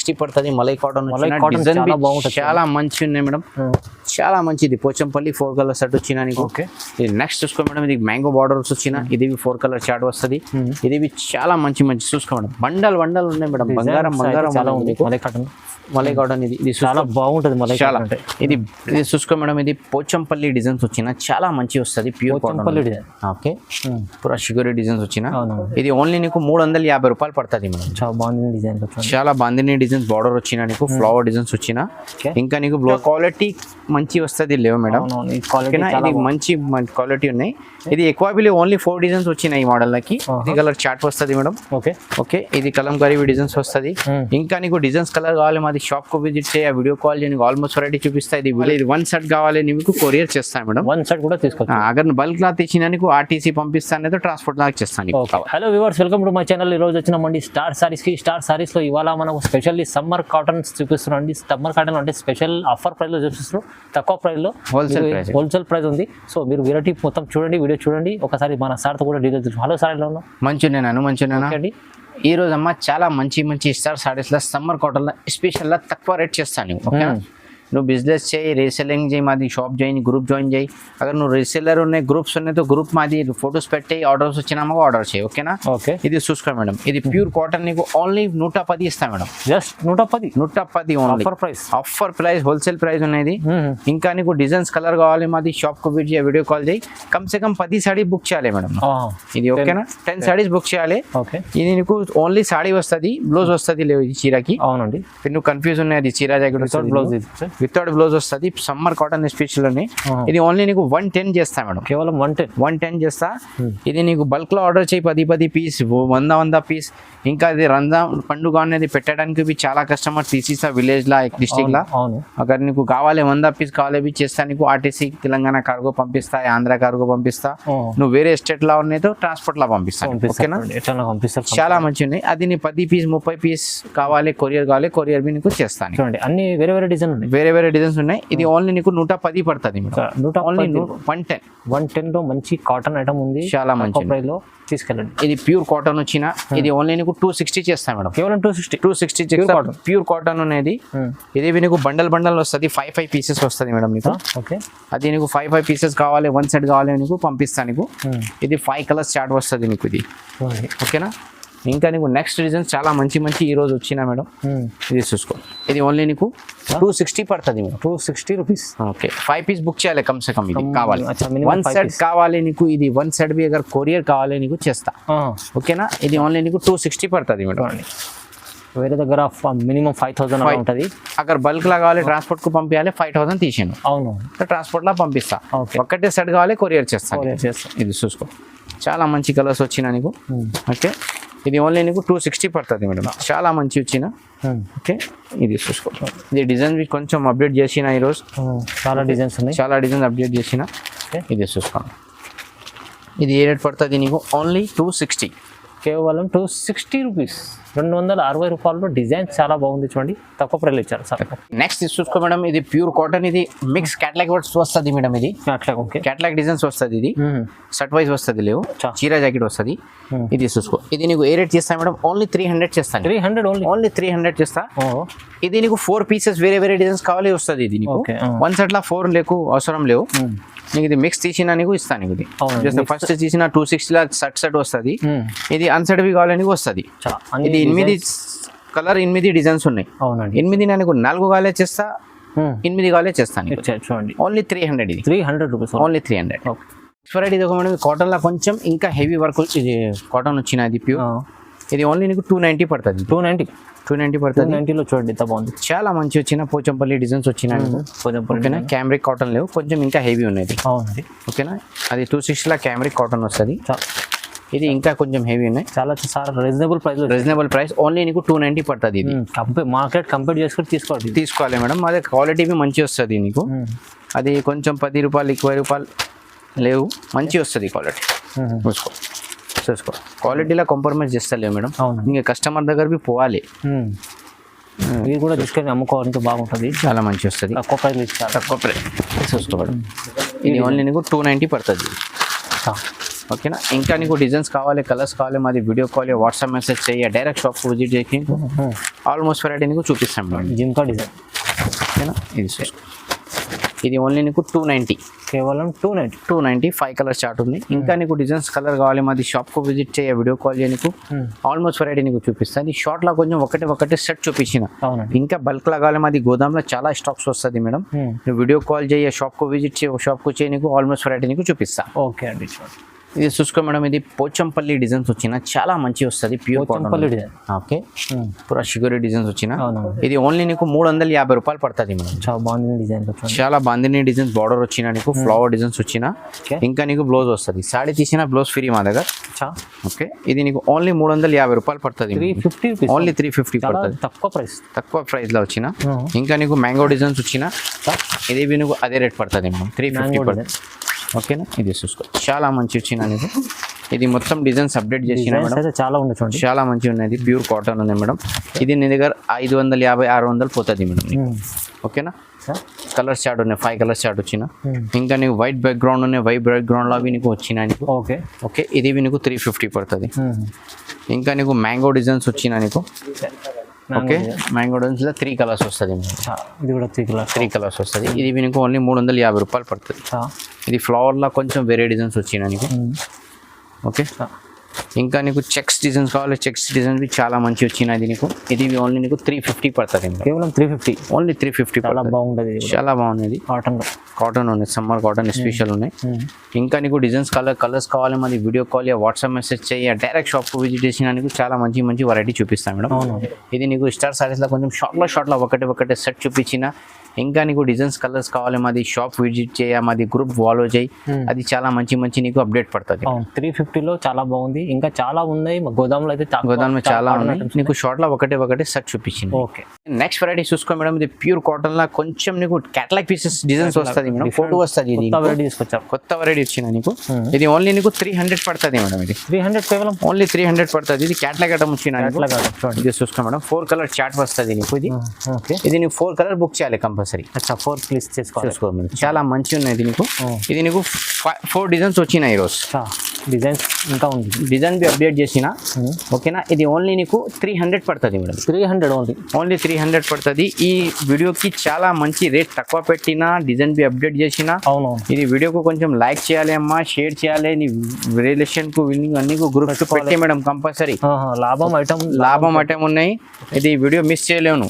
260 పడుతుంది. మలై కాటన్ చాలా మంచి ఉన్నాయి మేడం, చాలా మంచిది. పోచంపల్లి 4 కలర్ సెట్ వచ్చిన నీకు. ఇది నెక్స్ట్ చూసుకో మేడం, ఇది మ్యాంగో బార్డర్స్ వచ్చిన, ఇది 4 కలర్ చార్ట్ వస్తుంది. ఇది చాలా మంచి చూసుకో మేడం, బండల్ ఉన్నాయి మేడం, బంగారం చాలా ఉంది. మలై కాటన్ ఇది చాలా బాగుంటుంది. చాలా ఇది చూసుకో మేడం, ఇది పోచంపల్లి డిజైన్స్ వచ్చిన చాలా మంచి వస్తుంది. Pure Pochampally design. ఓకే, పూరా షుగర్ డిజైన్స్ వచ్చిన. ఇది ఓన్లీ నీకు 350 రూపాయలు పడుతుంది మేడం. చాలా బాగుంది డిజైన్, చాలా బాగుంది డిజైన్స్. బార్డర్ వచ్చిన నీకు, ఫ్లవర్ డిజైన్స్ వచ్చిన. ఇంకా నీకు క్వాలిటీ మంచి వస్తుంది లేవు మేడం, ఇది మంచి క్వాలిటీ ఉన్నాయి. ఇది ఎక్కువ బిల్ ఓన్లీ 4 డిజైన్స్ వచ్చినాయి ఈ మోడల్ కి. ఇది కలర్ చార్ట్ వస్తుంది మేడం. ఓకే, ఇది కలంకారీ డిజైన్స్ వస్తుంది. ఇంకా నీకు డిజైన్స్ కలర్ కావాలి మాది షాప్ కు విజిట్ చేయి, వీడియో కాల్ చేయండి, ఆల్మోస్ట్ వెరైటీ చూపిస్తా. ఇది 1 సెట్ కావాలి నీకు కొరియర్ చేస్తాను మేడం. 1 సెట్ కూడా తీసుకోవచ్చు. అగర్ బల్క్ లా తెచ్చినా నీకు ఆర్టీసీ పంపిస్తాను, లేదా ట్రాన్స్పోర్ట్ లాగా చేస్తాను. Hello viewers, welcome to my channel. ఈ రోజు వచ్చినామండి స్టార్ సారీస్ కి. స్టార్ సారీస్ లో ఇవాళ మనం స్పెషల్లీ సమ్మర్ కాటన్స్ చూపిస్తున్నాం అండి. సమ్మర్ కాటన్ అంటే స్పెషల్ ఆఫర్ ప్రైస్ లో చూపిస్తున్నాం, తక్కువ ప్రైస్ లో హోల్సేల్ ప్రైస్ ఉంది. సో మీరు వెరైటీ మొత్తం చూడండి, వీడియో చూడండి. ఒకసారి మన సార్ తో కూడా డీటెయిల్స్. హలో సార్, ఎలా ఉన్నాం? మంచిగా. ఈ రోజు అమ్మ చాలా మంచి స్టార్ సారీస్ లో సమ్మర్ కాటన్ లో స్పెషల్ గా తక్కువ రేట్ చేస్తాను. ఓకేనా, నువ్వు బిజినెస్ చేయి, రీసెల్లింగ్ చేయి, మాది షాప్ జాయిన్, గ్రూప్ జాయిన్ చేయి. అगर నువ్వు రీసెల్లర్ ఉన్నాయి, గ్రూప్స్ ఉన్నాయి, తో గ్రూప్ మాది ఫొటోస్ పెట్టి ఆర్డర్స్ వచ్చినామో ఆర్డర్ చేయి. ఓకేనా, ఓకే. ఇది చూసుకో మేడం, ఇది ప్యూర్ కాటన్ నీకు ఓన్లీ 110 ఇస్తా madam. Just 110 only. Offer price wholesale price ఉన్నది. ఇంకా నీకు డిజైన్స్ కలర్ కావాలి మాది షాప్ కు విజిట్ చేయి, వీడియో కాల్ చేయి. కమ్ సే కమ్ 10 సారీ బుక్ చేయాలి మేడం. ఇది ఓకేనా, 10 సారీస్ బుక్ చేయాలి. ఇది నీకు ఓన్లీ సాడీ వస్తుంది, బ్లౌజ్ వస్తుంది లేవు ఇది చీరకి. అవునండి, నువ్వు కన్ఫ్యూజ్ ఉన్నాయి, అది చీర జాకెట్ బ్లౌజ్ వితౌట్ బ్లౌజ్ వస్తుంది. సమ్మర్ కాటన్ స్పెషల్ అని. ఇది ఓన్లీ నీకు 110 చేస్తా మేడం, కేవలం 110 చేస్తా. ఇది నీకు బల్క్ లో ఆర్డర్ చేయి, 10 పీస్, 100 పీస్. ఇంకా ఇది రంజాన్ పండుగ అనేది పెట్టడానికి చాలా కస్టమర్ తీసిస్తా విలేజ్ లా, డిస్ట్రిక్ట్ లా. అక్కడ నీకు కావాలి 100 పీస్ కావాలి చేస్తా, నీకు ఆర్టీసీ తెలంగాణ కార్గో పంపిస్తా, ఆంధ్ర కార్గో పంపిస్తా. నువ్వు వేరే స్టేట్ లా ఉన్నాయో ట్రాన్స్పోర్ట్ లా పంపిస్తా. ఓకేనా, చాలా మంచి ఉన్నాయి. అది నీ 10 పీస్ 30 పీస్ కావాలి, కొరియర్ కావాలి, కొరియర్ బి నీకు చేస్తాను. అన్ని వేరే డిజైన్ ఉన్నాయి, వేరే డిజైన్స్ ఉన్నాయి. ఇది ఓన్లీ నీకు 110 పడుతుంది. 110 లో మంచి కాటన్ ఐటమ్ ఉంది, చాలా మంచి ప్రైస్ లో తీసుకెళ్ళండి. ఇది ప్యూర్ కాటన్ వచ్చిన, ఇది ఓన్లీ నీకు 260 చేస్తాను మేడం, కేవలం 260 చేస్తాను. ప్యూర్ కాటన్ అనేది. ఇది నీకు బండల్ వస్తుంది, 5 పీసెస్ వస్తుంది మేడం నీకు. ఓకే, అది నీకు 5 పీసెస్ కావాలి, 1 సెట్ కావాలి నీకు పంపిస్తాను నీకు. ఇది 5 కలర్స్ చార్ట్ వస్తుంది నీకు ఇది. ఓకేనా, ఇంకా నీకు నెక్స్ట్ డిజైన్ చాలా మంచి ఈ రోజు వచ్చినా మేడం. ఇది చూసుకో, ఇది ఓన్లీ నీకు 260 పడుతుంది madam, 260 rupees. Okay, 5 piece book చేయాలి కమ్ సే కమ్. ఇది కావాలి 1 సెట్ కావాలి నీకు, ఇది 1 సెట్ బి అగర్ కొరియర్ కావాలి నీకు చేస్తా. ఓకేనా, ఇది ఓన్లీ నీకు 260 పడుతుంది మేడం. వేరే దగ్గర మినిమం 5000 ఉంటుంది. అక్కడ బల్క్ లా కావాలి, ట్రాన్స్పోర్ట్ కు పంపించాలి, 5000 తీసాను. అవును, ట్రాన్స్పోర్ట్ లా పంపిస్తా. ఒక్కటే సెట్ కావాలి, కొరియర్ చేస్తాను. ఇది చూసుకో, చాలా మంచి కలర్స్ వచ్చినా నీకు. ఓకే, ఇది ఓన్లీ నీకు 260 పడుతుంది మేడం, చాలా మంచి వచ్చిన. ఓకే, ఇది చూసుకో, ఇది డిజైన్ కొంచెం అప్డేట్ చేసిన ఈరోజు. చాలా డిజైన్స్ అప్డేట్ చేసిన. ఇది చూసుకో, ఇది ఏ రేట్ పడుతుంది నీకు? ఓన్లీ 260, కేవలం 260 రూపీస్. 260 రూపాయల్లో డిజైన్ చాలా బాగుంది చూడండి, తక్కువ ప్రైస్ ఇచ్చారు సార్. నెక్స్ట్ చూసుకో మేడం, ఇది ప్యూర్ కాటన్. ఇది మిక్స్ క్యాటలాగ్ వర్డ్స్ వస్తుంది మేడం. ఇది క్యాటలాగ్ డిజైన్స్ వస్తుంది. ఇది షర్ట్ వైజ్ వస్తుంది లేవు, చీర జాకెట్ వస్తుంది. ఇది చూసుకో, ఇది నీకు ఏ రేట్ చేస్తా మేడం? ఓన్లీ 300 చేస్తాను. 300 ఓన్లీ 300 చేస్తా. ఇది నీకు 4 పీసెస్ వేరే డిజైన్స్ కావాలి వస్తుంది. ఇది నీకు 1 సెట్ లా 4 లేకు అవసరం లేవు నీకు. ఇది మిక్స్ తీసినా నీకు ఇస్తాను నీకు. ఇది జస్ట్ ఫస్ట్ తీసిన 260 లా సెట్ వస్తుంది. ఇది అన్సెట్ బి కావాలి నీకు వస్తుంది. ఇది 8 కలర్ 8 డిజైన్స్ ఉన్నాయి. 8 నాకు 4 కాలే చేస్తా, 8 కాలే చేస్తాను. చూడండి, ఓన్లీ 300. ఇది 300 రూపీస్, ఓన్లీ 300. వెరైటీ కాటన్ లా కొంచెం ఇంకా హెవీ వర్క్ ఇది కాటన్ వచ్చిన. ఇది ప్యూర్. ఇది ఓన్లీ నీకు 290 పడుతుంది. 290 పడుతుంది. 290లో చూడండి ఎంత బాగుంది, చాలా మంచి వచ్చిన పోచంపల్లి డిజైన్స్ వచ్చిన. ఓకేనా, క్యామ్రిక్ కాటన్ లేవు, కొంచెం ఇంకా హెవీ ఉన్నది. ఓకేనా, అది 260 లా క్యామ్రిక్ కాటన్ వస్తుంది. ఇది ఇంకా కొంచెం హెవీ ఉన్నాయి, చాలా రీజనబుల్ ప్రైస్. ఓన్లీ నీకు 290 పడుతుంది. ఇది మార్కెట్ కంపేర్ చేసుకుని తీసుకోవాలి మేడం. అదే క్వాలిటీ మంచి వస్తుంది నీకు. అది కొంచెం 10 రూపాయలు 20 రూపాయలు లేవు, మంచి వస్తుంది క్వాలిటీ. చూసుకో, క్వాలిటీలో కాంప్రమైజ్ చేస్తలేవు మేడం. ఇంకా కస్టమర్ దగ్గర పోవాలి, ఇది కూడా తీసుకొని అమ్ముకోవాలంటే బాగుంటుంది, చాలా మంచి వస్తుంది. తక్కువ ప్రైస్ చూసుకో మేడం. ఇది ఓన్లీ నీకు 290 పడుతుంది. ఓకేనా. ఇంకా నీకు డిజైన్స్ కావాలి, కలర్స్ కావాలి, మాది వీడియో కాల్, వాట్సాప్ మెసేజ్ చేయ, డైరెక్ట్ షాప్ విజిట్ చేసి ఆల్మోస్ట్ వెరైటీ నీకు చూపిస్తాం మేడం. జింకా డిజైన్ ఓకేనా. ఇది ఓన్లీ నీకు 290, కేవలం 290 5 కలర్ చార్ట్ ఉంది. ఇంకా నీకు డిజైన్స్ కలర్ కావాలి, మాది షాప్కు విజిట్ చేయ, వీడియో కాల్ చేయ, నీకు ఆల్మోస్ట్ వెరైటీ నీకు చూపిస్తుంది. షార్ట్లో కొంచెం ఒకటి సెట్ చూపించిన, ఇంకా బల్క్ లా కావాలి, మాది గోదాంలో చాలా స్టాక్స్ వస్తుంది మేడం. నువ్వు వీడియో కాల్ చేయ, షాప్కు విజిట్ చేయ, షాప్కు చేయ, నీకు ఆల్మోస్ట్ వెరైటీ నీకు చూపిస్తా. ఓకే అండి. ఇది చూసుకో మేడం, ఇది పోచంపల్లి డిజైన్స్ వచ్చిన చాలా మంచి వస్తుంది, ప్యూర్ పోచంపల్లి డిజైన్. ఓకే, పూరా షుగర్ డిజైన్స్ వచ్చిన. ఇది ఓన్లీ నీకు 350 రూపాయలు పడుతుంది మేడం. చాలా బాగుంది డిజైన్, చాలా బాగుంది డిజైన్స్. బార్డర్ వచ్చిన నీకు ఫ్లవర్ డిజైన్స్ వచ్చిన, ఇంకా నీకు బ్లౌజ్ వస్తుంది. సాడీ తీసిన బ్లౌజ్ ఫ్రీ మా దగ్గర. ఓకే, ఇది నీకు ఓన్లీ 350 రూపాయలు పడుతుంది. 350, ఓన్లీ 350 పడుతుంది, తక్కువ ప్రైస్ లో వచ్చిన. ఇంకా నీకు మ్యాంగో డిజైన్స్ వచ్చిన, ఇది నీకు అదే రేట్ పడుతుంది మేడం, 350 పడుతుంది. ఓకేనా. ఇది చూసుకో, చాలా మంచి వచ్చిన నీకు. ఇది మొత్తం డిజైన్స్ అప్డేట్ చేసిన మేడం, చాలా ఉంది చూడండి, చాలా మంచి ఉన్నది. ప్యూర్ కాటన్ ఉంది మేడం. ఇది నీ దగ్గర 550-600 పోతుంది మేడం. ఓకేనా. కలర్స్ చార్ట్ ఉన్నాయి, 5 కలర్స్ చార్ట్ వచ్చిన. ఇంకా నీకు వైట్ బ్యాక్గ్రౌండ్ ఉన్నాయి, వైట్ బ్యాక్గ్రౌండ్ లో అవి నీకు వచ్చిన నీకు. ఓకే ఓకే, ఇది నీకు 350 పడుతుంది. ఇంకా నీకు మ్యాంగో డిజైన్స్ వచ్చిన నీకు. ఓకే, మ్యాంగో డిజైన్స్ లో 3 కలర్స్ వస్తుంది. ఇది కూడా 3 కలర్స్ వస్తుంది. ఇది నీకు ఓన్లీ 350 రూపాయలు పడుతుంది. ఇది ఫ్లవర్ లా కొంచెం వేరే డిజైన్స్ వచ్చిన నీకు. ఓకే, ఇంకా నీకు చెక్స్ డిజైన్స్ కావాలి, చెక్స్ డిజైన్స్ చాలా మంచి వచ్చినాయి నీకు. ఇది ఓన్లీ నీకు 350 పడుతుంది, కేవలం 350, ఓన్లీ 350. చాలా బాగుంటుంది, చాలా బాగున్నది. కాటన్ ఉన్నాయి, సమ్మర్ కాటన్ స్పెషల్ ఉన్నాయి. ఇంకా నీకు డిజైన్స్ కలర్స్ కావాలి, మాది వీడియో కాల్, వాట్సాప్ మెసేజ్ చేయ, డైరెక్ట్ షాప్ విజిట్ చేసిన నీకు చాలా మంచి వెరైటీ చూపిస్తాను మేడం. ఇది నీకు స్టార్ సారీస్ లో కొంచెం షార్ట్లో ఒకటి సెట్ చూపించిన. ఇంకా నీకు డిజైన్స్ కలర్స్ కావాలి, మాది షాప్ విజిట్ చేయ, మాది గ్రూప్ ఫాలో చేయి, అది చాలా మంచి నీకు అప్డేట్ పడుతుంది. 350లో చాలా బాగుంది. ఇంకా చాలా ఉన్నాయి, గోదాంలో అయితే గోదాంలో చాలా ఉన్నాయి. నీకు షార్ట్ లో ఒకటి సెట్ చూపించింది. ఓకే, నెక్స్ట్ వెరైటీ చూసుకో మేడం. ఇది ప్యూర్ కాటన్ లా కొంచెం నీకు క్యాటలాగ్ పీసెస్ డిజైన్స్ వస్తుంది మేడం, ఫోటో వస్తుంది. ఇది కొత్త వెరైటీ వచ్చిన నీకు. ఇది ఓన్లీ నీకు 300 పడుతుంది మేడం. ఇది 300, కేవలం ఓన్లీ 300 పడుతుంది. ఇది క్యాటలాగ్ ఐటమ్ వచ్చిన. ఇది చూసుకో మేడం, 4 కలర్ చార్ట్ వస్తుంది నీకు. ఇది నీకు 4 కలర్ బుక్ చేయాలి కంపల్సరీ. 4 ప్లీజ్ చేసుకోవాలి. చాలా మంచి ఉన్నాయి నీకు. ఇది నీకు 4 డిజైన్స్ వచ్చినాయి ఈరోజు. డిజైన్స్ ఇంకా ఉంది, డిజైన్ బి అప్డేట్ చేసిన. ఓకేనా. ఇది ఓన్లీ నీకు 300 పడుతుంది మేడం. 300 ఓన్లీ 300 పడుతుంది. ఈ వీడియోకి చాలా మంచి రేట్ తక్కువ పెట్టిన, డిజైన్ బి అప్డేట్ చేసిన. ఇది వీడియోకు కొంచెం లైక్ చేయాలి అమ్మా, షేర్ చేయాలి. నీ రిలేషన్ కు అన్ని గ్రూప్స్ పెట్టి మేడం కంపల్సరీ. లాభం ఐటమ్ ఉన్నాయి. ఇది వీడియో మిస్ చేయలేను,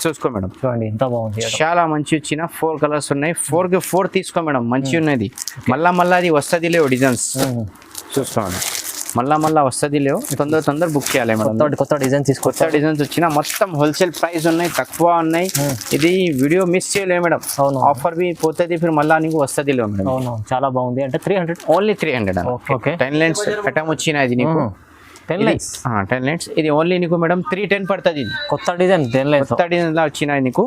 చూసుకో మేడం. చూడండి ఎంత బాగుంది, చాలా మంచి వచ్చిన. 4 కలర్స్ ఉన్నాయి. 4కి 4 తీసుకో మేడం, మంచి ఉన్నది. మళ్ళా అది వస్తుంది లేవు డిజైన్స్, చూసుకో మేడం. మళ్ళా వస్తుంది లేవు, తొందర బుక్ చేయాలి మేడం. కొత్త డిజైన్స్ వచ్చిన మొత్తం హోల్సేల్ ప్రైస్ ఉన్నాయి, తక్కువ ఉన్నాయి. ఇది వీడియో మిస్ చేయలేము మేడం. ఆఫర్ బి పోతుంది, ఫిర్ మళ్ళా నీకు వస్తుంది లేవు మేడం. చాలా బాగుంది. అంటే 300, ఓన్లీ 300. ఓకే, 10 లైన్స్ ఐటమ్ వచ్చిన. ఇది నీకు 10 లైన్స్. ఇది ఓన్లీ నీకు మేడం 310 పడుతుంది. కొత్త డిజైన్ 10 లైన్స్, కొత్త డిజైన్ లా వచ్చినాయి నీకు.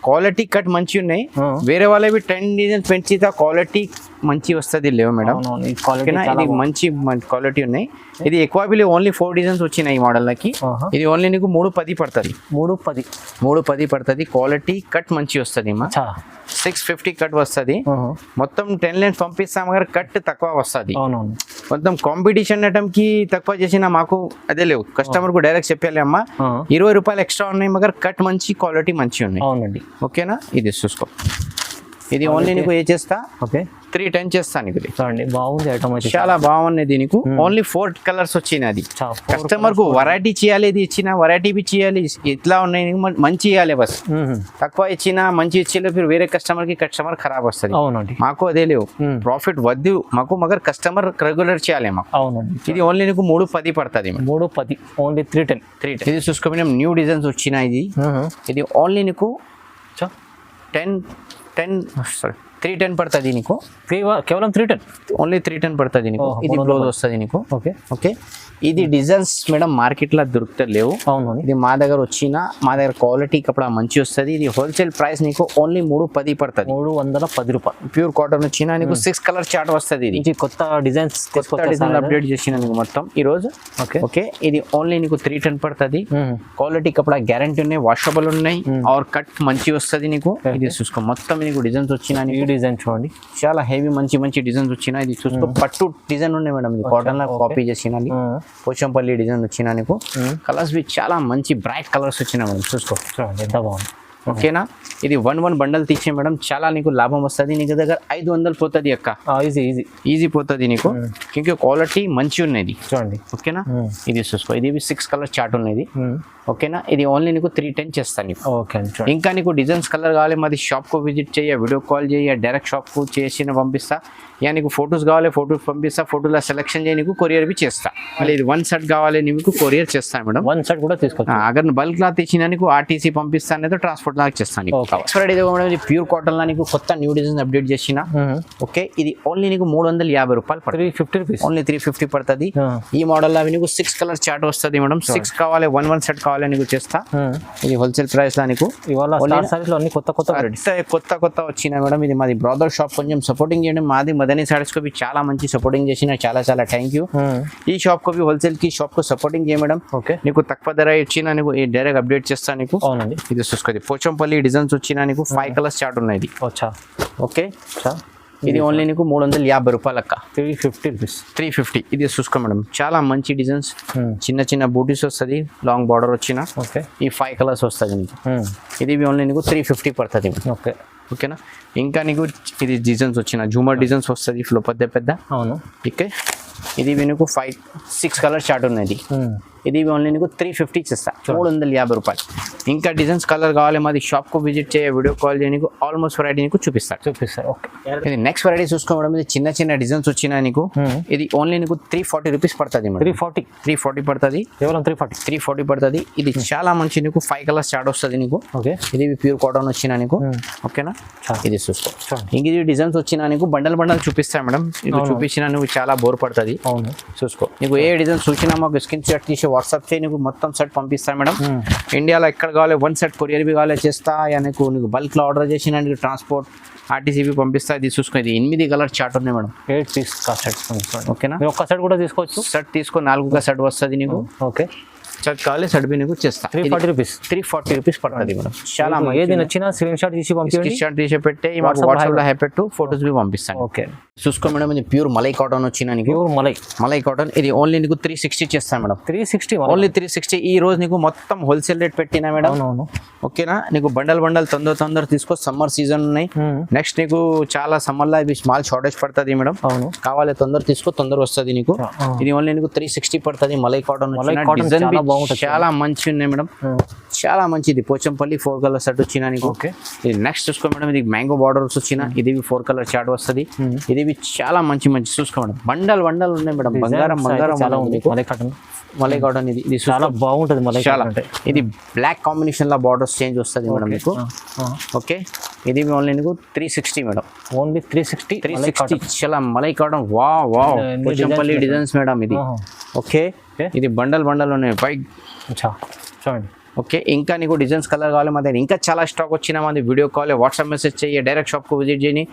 క్వాలిటీ కట్ మంచి ఉన్నాయి. వేరే వాళ్ళవి 10 డిజైన్స్ పెంచితే క్వాలిటీ మంచి వస్తుంది లేవు మేడం. ఇది మంచి క్వాలిటీ ఉన్నాయి. ఇది ఎక్కువ బిల్ ఓన్లీ 4 డిజైన్స్ వచ్చినాయి ఈ మోడల్కి. ఇది ఓన్లీ నీకు 310 పడుతుంది. 310 పడుతుంది. క్వాలిటీ కట్ మంచి వస్తుంది. 650 కట్ వస్తుంది. మొత్తం 10 లైన్స్ పంపిస్తాం కానీ కట్ తక్కువ వస్తుంది. మొత్తం కాంపిటీషన్ ఐటమ్ కి తక్కువ చేసిన మాకు అదే లేవు. కస్టమర్ కు డైరెక్ట్ చెప్పాలి అమ్మా 20 రూపాయలు ఎక్స్ట్రా ఉన్నాయి, మగర్ కట్ మంచి, క్వాలిటీ మంచి ఉన్నాయి. ఓకేనా. ఇది చూసుకో. ఇది ఓన్లీ నీకు ఏ చేస్తా, ఓకే 310 చేస్తాను నీకు. బాగుంది ఐటమ్, చాలా బాగున్నది నీకు. ఓన్లీ 4 కలర్స్ వచ్చినది. కస్టమర్ కు వెరైటీ చేయాలి, ఇది ఇచ్చిన వెరైటీ బి చేయాలి. ఇట్లా ఉన్నాయి మంచి ఇవ్వాలి, బస్ తక్కువ ఇచ్చిన మంచి ఇచ్చేలో వేరే కస్టమర్ ఖరాబ్ వస్తుంది. మాకు అదే లేవు, ప్రాఫిట్ వద్దు మాకు, మగర్ కస్టమర్ రెగ్యులర్ చేయాలి మాకు. ఇది ఓన్లీ నీకు 310 పడుతుంది. 310, ఓన్లీ 310. ఇది చూసుకో, న్యూ డిజైన్స్ వచ్చిన. ఇది ఓన్లీ నీకు 310 పడుతుంది నీకు. కేవలం 310, ఓన్లీ 310 పడుతుంది నీకు. ఇది బ్లౌజ్ వస్తుంది నీకు. ఓకే, ఇది డిజైన్స్ మేడం మార్కెట్ లో దొరుకుతలేవు. ఇది మా దగ్గర వచ్చిన, మా దగ్గర క్వాలిటీ కపడా మంచి వస్తుంది. ఇది హోల్సేల్ ప్రైస్ నీకు ఓన్లీ 310 పడుతుంది. 310 రూపాయలు. ప్యూర్ కాటన్ వచ్చిన నీకు 6 కలర్ చార్ట్ వస్తుంది. ఇది కొత్త డిజైన్స్ అప్డేట్ చేసిన నీకు మొత్తం ఈ రోజు. ఓకే, ఇది ఓన్లీ నీకు 310 పడుతుంది. క్వాలిటీ కపడా గ్యారంటీ ఉన్నాయి, వాషబుల్ ఉన్నాయి, ఆర్ కట్ మంచి వస్తుంది నీకు. ఇది చూసుకో, మొత్తం నీకు డిజైన్స్ వచ్చిన. డిజైన్ చూడండి, చాలా హెవీ మంచి మంచి డిజైన్స్ వచ్చినా. ఇది చూసుకో పట్టు డిజైన్ ఉన్నాయి మేడం, ఇది కాటన్ లా కాపీ చేసిన పోచంపల్లి డిజైన్ వచ్చినా నీకు. కలర్స్ బి చాలా మంచి బ్రైట్ కలర్స్ వచ్చినా మేడం, చూసుకో చూడండి ఎంత బాగుంది. ఓకేనా, ఇది 1 బండల్ తీసే మేడం, చాలా నీకు లాభం వస్తుంది. నీకు దగ్గర 500 పోతుంది అక్క, ఈజీ పోతుంది నీకు. ఇంకా క్వాలిటీ మంచి ఉన్నది చూడండి. ఓకేనా, ఇది చూసుకో, ఇది 6 కలర్ చార్ట్ ఉన్నది. ఓకేనా, ఇది ఓన్లీ నీకు 310 చేస్తాను నీకు. ఓకే, ఇంకా నీకు డిజైన్స్ కలర్ కావాలి మాది షాప్కు విజిట్ చేయ, వీడియో కాల్ చేయ, డైరెక్ట్ షాప్కు చేసి పంపిస్తా. ఇక నీకు ఫొటోస్ కావాలి ఫొటోస్ పంపిస్తా, ఫోటోలో సెలెక్షన్ చేయి, నీకు కొరియర్ బి చేస్తా. మళ్ళీ ఇది 1 సెట్ కావాలి నీకు కొరియర్ చేస్తాను మేడం. 1 సెట్ కూడా తీసుకోవచ్చు. అగర్ బల్క్ లా తెచ్చినా నీకు ఆర్టీసీ పంపిస్తాను, లేదా ట్రాన్స్పోర్ట్ లాగా చేస్తాను. ఇది ప్యూర్ కాటన్ లా నీకు కొత్త న్యూ డిజైన్ అప్డేట్ చేసిన. ఓకే, ఇది ఓన్లీ నీకు 350 రూపాయలు, 350 రూపీస్, ఓన్లీ 350 పడుతుంది. ఈ మోడల్ లో నీకు 6 కలర్ చార్ట్ వస్తుంది మేడం. 6 కావాలి, 1 సెట్ కావాలి నీకు చేస్తా. ఇది హోల్సేల్ ప్రైస్ లా నీకు కొత్త వచ్చిన మేడం. ఇది మాది బ్రదర్ షాప్, కొంచెం సపోర్టింగ్ చేయండి. మాది మదనీ సారీస్ కు చాలా మంచి సపోర్టింగ్ చేసిన, చాలా థ్యాంక్ యూ. ఈ షాప్ కు హోల్సేల్ కి షాప్ కు సపోర్టింగ్ చేయ మేడం. నీకు తక్కువ ధర ఇచ్చిన నీకు డైరెక్ట్ అప్డేట్ చేస్తా నీకు. ఇది చూసుకోండి, పోచంపల్లి డిజైన్స్ వచ్చిన నీకు 5 కలర్స్ చార్ట్ ఉన్నాయి. ఓకే, ఇది ఓన్లీ నీకు 350 రూపాయలు అక్క, 350 రూపీస్, 350. ఇది చూసుకో మేడం, చాలా మంచి డిజైన్స్, చిన్న బూటీస్ వస్తుంది, లాంగ్ బార్డర్ వచ్చిన. ఓకే, ఈ 5 కలర్స్ వస్తుంది నీకు. ఇది ఓన్లీ నీకు 350 పడుతుంది. ఓకే, ఓకేనా. ఇంకా నీకు ఇది డిజైన్స్ వచ్చిన జూమర్ డిజైన్స్ వస్తుంది, ఫ్లో పెద్ద. అవును, ఓకే. ఇది నీకు 6 కలర్ చార్ట్ ఉన్నది. ఇది ఓన్లీ నీకు 350 ఇస్తా, 350 రూపాయలు. ఇంకా డిజైన్స్ కలర్ కావాలి మాది షాప్ కు విజిట్ చేయ, వీడియో కాల్ చేయ, నీకు ఆల్మోస్ట్ వెరైటీ నీకు చూపిస్తారు. ఓకే, ఇది నెక్స్ట్ వెరైటీ చూసుకో మేడం. ఇది చిన్న డిజైన్స్ వచ్చినా నీకు. ఇది ఓన్లీ నీకు 340 రూపీస్ పడుతుంది మేడం. 340 పడుతుంది, కేవలం 340 పడుతుంది. ఇది చాలా మంచి నీకు 5 కలర్స్ చార్ట్ వస్తుంది నీకు. ఓకే, ఇది ప్యూర్ కాటన్ వచ్చినా నీకు. ఓకేనా, ఇది చూసుకో. ఇంక ఇది డిజైన్స్ వచ్చినా నీకు బండల్ చూపిస్తా మేడం. ఇది చూపించినా నువ్వు చాలా బోర్ పడుతుంది. అవును, చూసుకో. నీకు ఏ డిజైన్ చూసినా మాకు స్క్రీన్ షాట్ తీసి వాట్సాప్ చేయి, నీకు మొత్తం సెట్ పంపిస్తాను మేడం. ఇండియాలో ఎక్కడ కావాలి 1 సెట్ కొరియర్ బి కావాలి చేస్తా. నీకు బల్క్ లో ఆర్డర్ చేసిన నీకు ట్రాన్స్పోర్ట్ ఆర్టీసీబీ పంపిస్తా. ఇది చూసుకో, ఇది 8 కలర్ చార్ట్ ఉన్నాయి మేడం. 8 piece set. ఓకేనా, ఒక్క సెట్ కూడా తీసుకోవచ్చు. సెట్ తీసుకో, 4 సెట్ వస్తుంది నీకు. ఓకే, సెట్ కావాలి, సెట్ బి నీకు చేస్తా. 340 రూపీస్ పడుతుంది మేడం. చాలా ఏది నచ్చినా స్క్రీన్ షాట్ తీసి పెట్టి వాట్సాప్ లో పెట్టు, ఫోటోస్ బి పంపిస్తాను. ఓకే, చూసుకో మేడం. ఇది ప్యూర్ మలై కాటన్ వచ్చిన నీకు. మలై కాటన్, ఇది ఓన్లీ నీకు 360 చేస్తాను మేడం. 360, ఓన్లీ 360. ఈ రోజు నీకు మొత్తం హోల్సేల్ రేట్ పెట్టినా మేడం. ఓకేనా, నీకు బండల్ తొందర తీసుకో. సమ్మర్ సీజన్ ఉన్నాయి. నెక్స్ట్ నీకు చాలా సమ్మర్ లో ఇవి స్మాల్ షార్టేజ్ పడుతుంది మేడం. అవును, కావాలి తొందర తీసుకో, తొందర వస్తుంది నీకు. ఇది ఓన్లీ నీకు 360 పడుతుంది. మలై కాటన్ చాలా మంచి ఉన్నాయి మేడం, చాలా మంచిది. పోచంపల్లి 4 కలర్ సెట్ వచ్చిన నీకు. ఓకే, ఇది నెక్స్ట్ చూసుకో మేడం. ఇది మ్యాంగో బార్డర్స్ వచ్చిన, ఇది 4 కలర్ చార్ట్ వస్తుంది. ఇది చాలా మంచి చూసుకో మేడం. బండల్ ఉన్నాయి మేడం. బంగారం చాలా ఉంది. మలై కాటన్ ఇది చాలా బాగుంటుంది. ఇది బ్లాక్ కాంబినేషన్ లో బార్డర్స్ చేంజ్ వస్తుంది మేడం మీకు. ఓకే, ఇది ఓన్లీ నీకు 360 మేడం. ఓన్లీ 360 చాలా మలై కాటన్. వా పోచంపల్లి డిజైన్స్ మేడం ఇది. ఓకే, ఇది బండల్ ఉన్నాయి పైకి చూడండి. ఓకే, ఇంకా నీకు డిజైన్స్ కలర్ కావాలి మా దగ్గర. ఇంకా చాలా స్టాక్ వచ్చినా మాది వీడియో కాల్, వాట్సాప్ మెసేజ్ చేయి, డైరెక్ట్ షాప్ కు విజిట్ చేయని,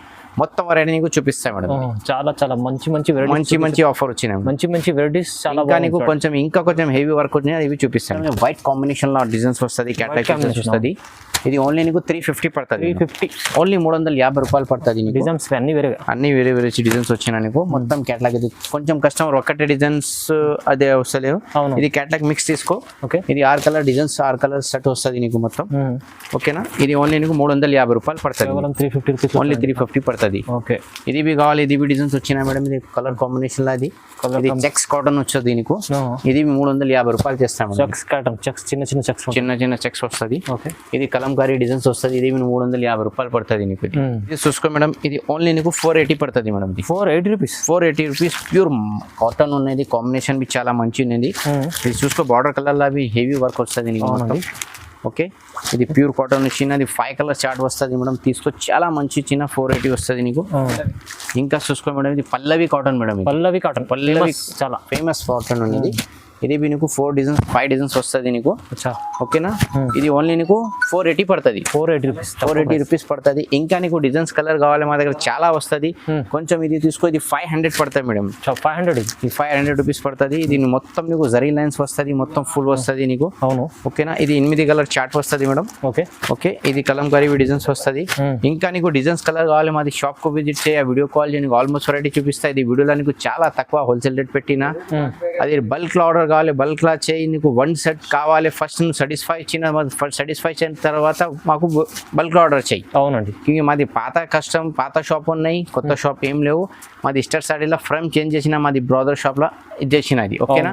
మొత్తం వెరైటీ నీకు చూపిస్తాయి మేడం. చాలా మంచి ఆఫర్ వచ్చినాయి, మంచి వెరైటీస్. చాలా నీకు కొంచెం హెవీ వర్క్ వచ్చినాయి, ఇవి చూపిస్తాను. వైట్ కాంబినేషన్ లో డిజైన్స్ వస్తుంది, క్యాటలాగ్ వస్తుంది. ఇది ఓన్లీ నీకు 350 పడుతుంది. 350, ఓన్లీ 350 రూపాయలు పడుతుంది. డిజైన్స్ అన్ని వేరే డిజైన్స్ వచ్చినా నీకు. మొత్తం క్యాటలాగ్. ఇది కొంచెం కస్టమర్ ఒక్కటే డిజైన్స్ అదే వస్తలేవు. ఇది క్యాటలాగ్ మిక్స్ తీసుకో. ఓకే, ఇది 6 కలర్ డిజైన్స్, 6 కలర్ సెట్ వస్తుంది నీకు మొత్తం. ఓకేనా, ఇది ఓన్లీ నీకు 350 రూపాయలు పడుతుంది. ఓన్లీ 350 పడుతుంది. ఓకే, ఇది కావాలి. ఇది డిజైన్స్ వచ్చినా మేడం. ఇది కలర్ కాంబినేషన్ లో ఇది చెక్స్ కాటన్ వచ్చేది నీకు. ఇది 350 రూపాయలు చేస్తాము. చిన్న చెక్స్ వస్తుంది. ఇది కలంకారీ డిజైన్స్ వస్తుంది. ఇది 350 రూపాయలు పడుతుంది నీకు. ఇది చూసుకో మేడం. ఇది ఓన్లీ నీకు 480 పడుతుంది మేడం. 480 రూపీస్ ప్యూర్ కాటన్ ఉన్నది. కాంబినేషన్ బి చాలా మంచి ఉన్నది. ఇది చూసుకో, బార్డర్ కలర్ లో అవి హెవీ వర్క్ వస్తుంది నీకు. ఓకే, ఇది ప్యూర్ కాటన్ చిన్నది 5 కలర్ చార్ట్ వస్తుంది మేడం. తీసుకో, చాలా మంచి 480 వస్తుంది నీకు. ఇంకా చూసుకో మేడం. ఇది పల్లవి కాటన్ మేడం. పల్లవి చాలా ఫేమస్ కాటన్ ఉన్నది. ఇది నీకు 4 డిజైన్స్ 5 డిజైన్స్ వస్తుంది నీకు. అచ్చా ఓకేనా, ఇది ఓన్లీ నీకు 480 పడుతుంది. 480 రూపీస్ పడుతుంది. ఇంకా నీకు డిజైన్స్ కలర్ కావాలి మా దగ్గర చాలా వస్తుంది. కొంచెం ఇది తీసుకో, ఇది 500 పడుతుంది మేడం. 500 రూపీస్ పడుతుంది. ఇది మొత్తం నీకు జరీ లైన్స్ వస్తుంది, మొత్తం ఫుల్ వస్తుంది నీకు. అవును ఓకేనా, ఇది 8 కలర్ చార్ట్ వస్తుంది మేడం. ఓకే, ఇది కలంకారీ డిజైన్స్ వస్తుంది. ఇంకా నీకు డిజైన్స్ కలర్ కావాలి మాది షాప్ కు విజిట్ చేయ, వీడియో కాల్ చేయండి, ఆల్మోస్ట్ వెరైటీ చూపిస్తా. ఇది వీడియోలో నీకు చాలా తక్కువ హోల్సేల్ రేట్ పెట్టినా. అది బల్క్ లో ఆర్డర్ కావాలి, బల్క్ లా చేయి. నీకు 1 సెట్ కావాలి, ఫస్ట్ నువ్వు సాటిస్ఫై అయిన తర్వాత మాకు బల్క్ లో ఆర్డర్ చేయి. అవునండి, మాది పాత షాప్ ఉన్నాయి, కొత్త షాప్ ఏం లేవు. మాది ఇస్టర్ సాడీలో ఫ్రేమ్ చేంజ్ చేసిన, మాది బ్రదర్ షాప్ లో ఇది చేసిన. ఓకేనా.